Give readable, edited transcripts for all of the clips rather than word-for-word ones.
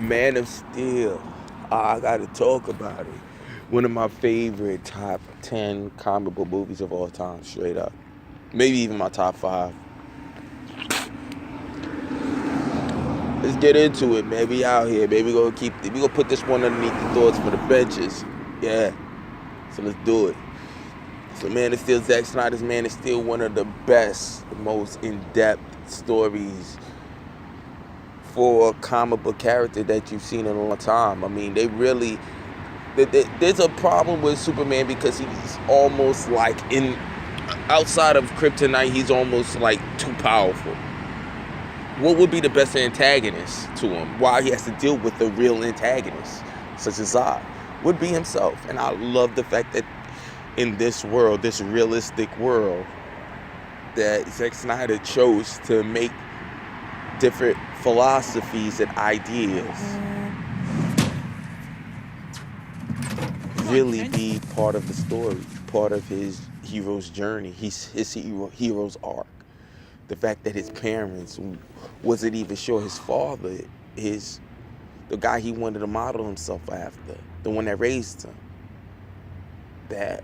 Man of Steel. I gotta talk about it. One of my favorite top 10 comic book movies of all time, straight up. Maybe even my top 5. Let's get into it, man. We out here, baby. We gonna put this one underneath the thoughts for the benches. Yeah. So let's do it. So Man of Steel, Zack Snyder's Man of Steel, one of the best, most in-depth stories for a comic book character that you've seen in a long time. I mean, there's a problem with Superman because he's almost like outside of Kryptonite, he's almost like too powerful. What would be the best antagonist to him? Why he has to deal with the real antagonist, such as Zod, would be himself. And I love the fact that in this world, this realistic world, that Zack Snyder chose to make different philosophies and ideas really be part of the story, part of his hero's journey, his hero's arc. The fact that his parents wasn't even sure his father, the guy he wanted to model himself after, the one that raised him, that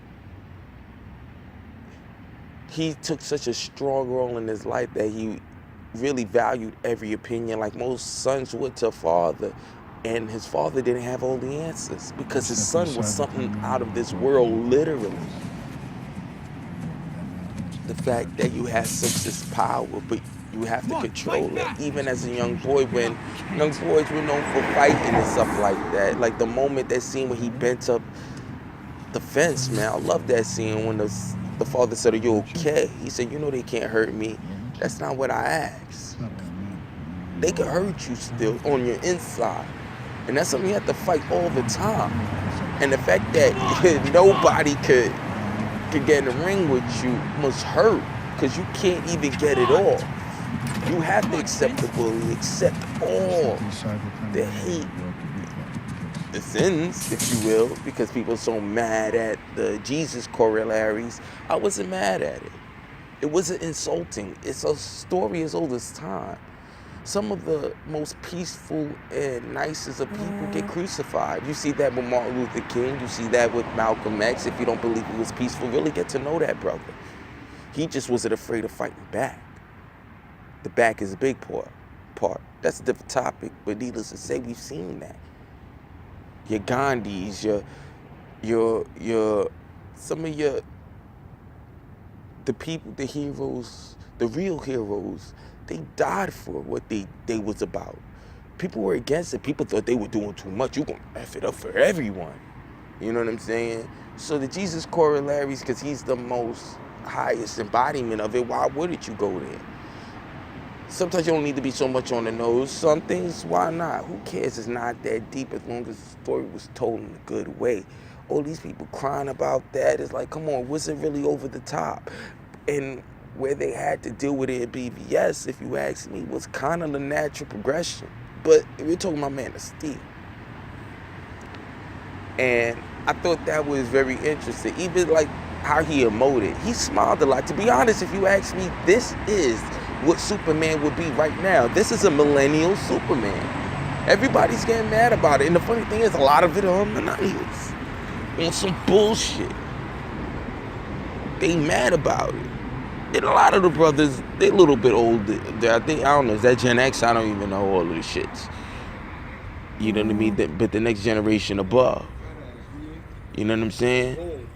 he took such a strong role in his life that he really valued every opinion like most sons would to a father. And his father didn't have all the answers because his son was something out of this world, literally. The fact that you have such this power, but you have to control it. Even as a young boy, when young boys were known for fighting and stuff like that. Like the moment, that scene when he bent up the fence, man, I love that scene when the father said, "Are you okay?" He said, "You know they can't hurt me. That's not what I asked. They can hurt you still on your inside." And that's something you have to fight all the time. And the fact that nobody could get in the ring with you must hurt, because you can't even get it off. You have to accept the bully, accept all the hate, the sins, if you will, because people are so mad at the Jesus corollaries. I wasn't mad at it. It wasn't insulting. It's a story as old as time. Some of the most peaceful and nicest of people get crucified. You see that with Martin Luther King. You see that with Malcolm X. If you don't believe he was peaceful, really get to know that brother. He just wasn't afraid of fighting back. The back is a big part. That's a different topic, but needless to say, we've seen that. Your Gandhis, the people, the heroes, the real heroes, they died for what they was about. People were against it. People thought they were doing too much. You're going to F it up for everyone. You know what I'm saying? So the Jesus corollaries, because he's the most highest embodiment of it, why wouldn't you go there? Sometimes you don't need to be so much on the nose. Some things, why not? Who cares? It's not that deep as long as the story was told in a good way. All these people crying about that, it's like, come on, was it really over the top? And where they had to deal with it at BVS, if you ask me, was kind of the natural progression. But we're talking about Man of Steel. And I thought that was very interesting. Even like how he emoted. He smiled a lot. To be honest, if you ask me, this is what Superman would be right now. This is a millennial Superman. Everybody's getting mad about it. And the funny thing is, a lot of it are millennials. On some bullshit. They mad about it. And a lot of the brothers, they a little bit older. I don't know, is that Gen X? I don't even know all of the shits. You know what I mean? But the next generation above. You know what I'm saying?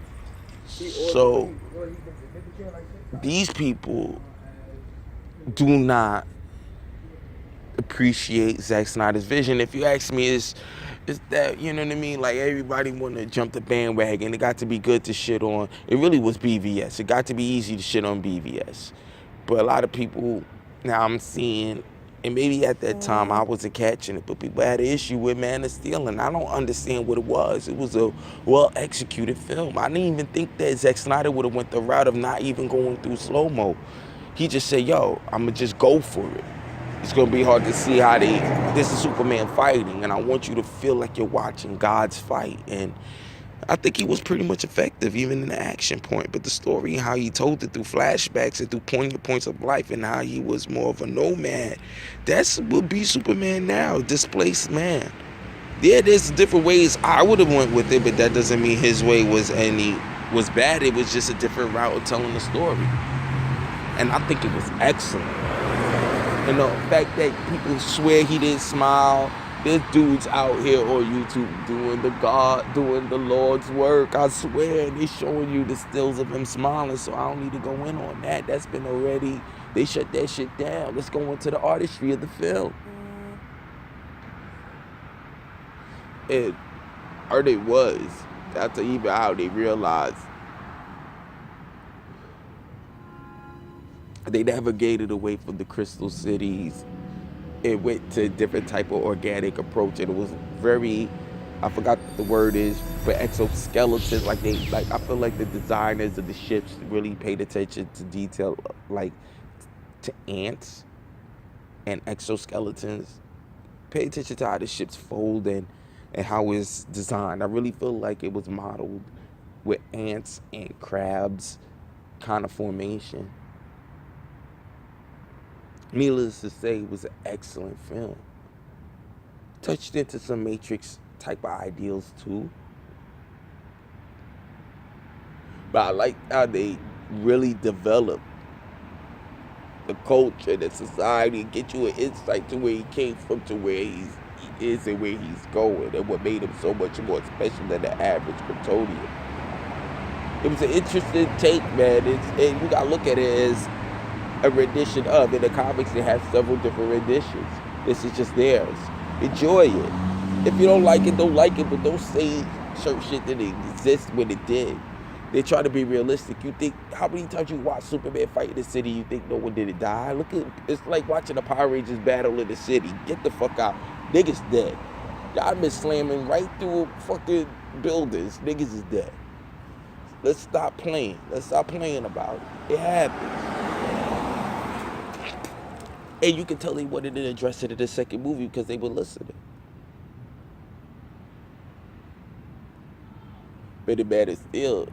So, these people do not appreciate Zack Snyder's vision. If you ask me, it's that, you know what I mean? Like, everybody want to jump the bandwagon. It got to be good to shit on. It really was BVS. It got to be easy to shit on BVS. But a lot of people, now I'm seeing, and maybe at that time I wasn't catching it, but people had an issue with Man of Steel, and I don't understand what it was. It was a well-executed film. I didn't even think that Zack Snyder would have went the route of not even going through slow-mo. He just said, yo, I'm going to just go for it. It's going to be hard to see how this is Superman fighting, and I want you to feel like you're watching God's fight. And I think he was pretty much effective, even in the action point. But the story and how he told it through flashbacks and through poignant points of life, and how he was more of a nomad, that's would be Superman now, displaced man. Yeah, there's different ways I would have went with it, but that doesn't mean his way was bad. It was just a different route of telling the story, and I think it was excellent. And the fact that people swear he didn't smile. There's dudes out here on YouTube doing the Lord's work. I swear, they showing you the stills of him smiling. So I don't need to go in on that. That's been already. They shut that shit down. Let's go into the artistry of the film. And or they was after even how they realized they navigated away from the crystal cities. It went to a different type of organic approach, and it was very, I forgot what the word is, but exoskeletons. Like I feel like the designers of the ships really paid attention to detail, like to ants and exoskeletons. Pay attention to how the ships fold and how it's designed. I really feel like it was modeled with ants and crabs kind of formation. Needless to say, it was an excellent film. Touched into some Matrix type of ideals too. But I like how they really developed the culture, the society, get you an insight to where he came from, to where he is and where he's going, and what made him so much more special than the average Kryptonian. It was an interesting take, man. And you gotta look at it as a rendition of. In the comics, they have several different renditions. This is just theirs. Enjoy it. If you don't like it, don't like it, but don't say certain shit that didn't exist when it did. They try to be realistic. You think, how many times you watch Superman fight in the city, you think no one didn't die? Look at, it's like watching the Power Rangers battle in the city. Get the fuck out. Niggas dead. Y'all been slamming right through fucking buildings. Niggas is dead. Let's stop playing. Let's stop playing about it. It happens. And you can tell they wanted to address it in the second movie because they were listening. But it matters still.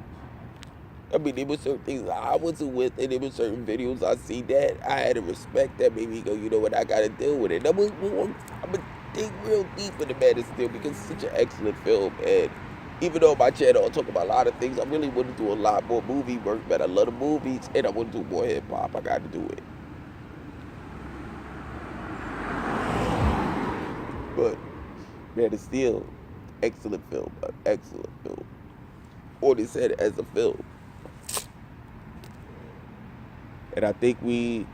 I mean, there were certain things I wasn't with, and there were certain videos I see that I had to respect that made me go, you know what, I gotta deal with it. I'm gonna dig real deep in the Man of Steel because it's such an excellent film. And even though my channel I talk about a lot of things, I really want to do a lot more movie work, man. I love the movies, and I want to do more hip hop. I gotta do it. But Man of Steel, excellent film, excellent film. Or they said it as a film. And I think we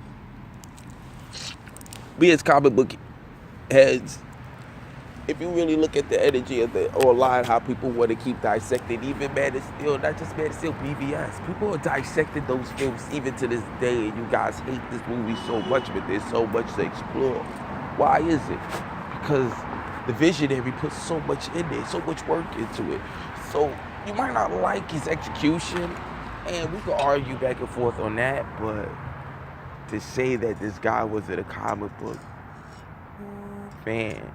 as comic book heads, if you really look at the energy of the online, how people want to keep dissecting, even Man of Steel, not just Man of Steel, BVS. People are dissecting those films even to this day, and you guys hate this movie so much, but there's so much to explore. Why is it? Because the visionary put so much in there, so much work into it. So you might not like his execution, and we could argue back and forth on that, but to say that this guy was a comic book fan,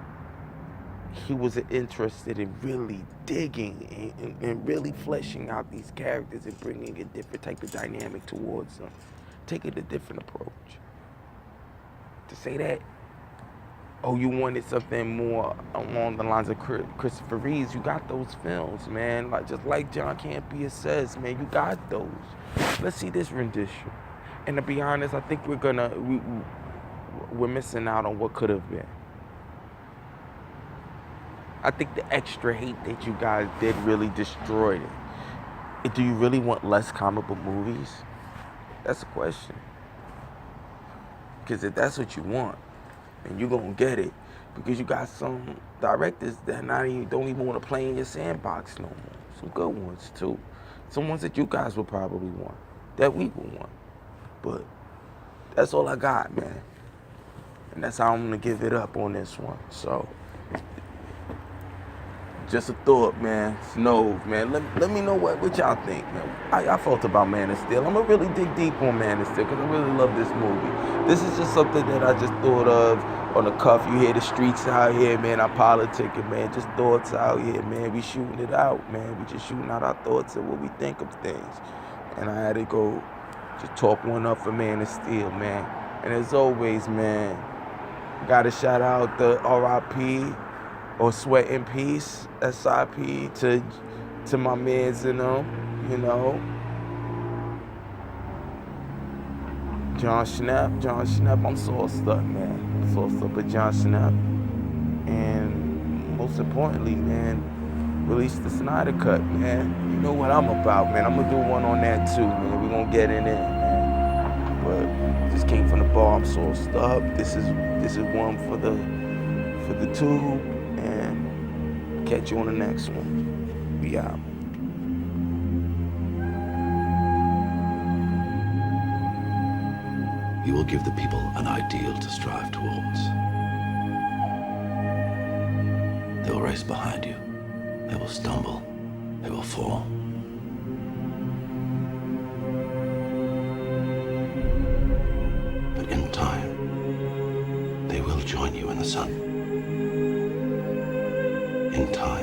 he was interested in really digging and really fleshing out these characters and bringing a different type of dynamic towards them, taking a different approach. To say that, oh, you wanted something more along the lines of Christopher Reeves, you got those films, man. Just like John Campea says, man, you got those. Let's see this rendition. And to be honest, I think we're missing out on what could have been. I think the extra hate that you guys did really destroyed it. Do you really want less comic book movies? That's a question. Because if that's what you want, and you're gonna get it, because you got some directors that don't even want to play in your sandbox no more. Some good ones too. Some ones that you guys will probably want, that we will want. But that's all I got, man. And that's how I'm gonna give it up on this one. So just a thought, man. Snow, man. Let me know what y'all think, man. I felt about Man of Steel. I'm gonna really dig deep on Man of Steel because I really love this movie. This is just something that I just thought of on the cuff. You hear the streets out here, man. I'm politicking, man. Just thoughts out here, man. We shooting it out, man. We just shooting out our thoughts and what we think of things. And I had to go just talk one up for Man of Steel, man. And as always, man, gotta shout out the R.I.P. or Sweat in Peace, S.I.P. to my mans in them, you know. John Schnapp, I'm sauced up, man. I'm sauced up with John Schnapp. And most importantly, man, release the Snyder Cut, man. You know what I'm about, man. I'm gonna do one on that too, man. We're gonna get in there, man. But just came from the bar, I'm sauced up. This is one for the tube, and catch you on the next one. We out. You will give the people an ideal to strive towards. They will race behind you. They will stumble. They will fall. But in time, they will join you in the sun. In time,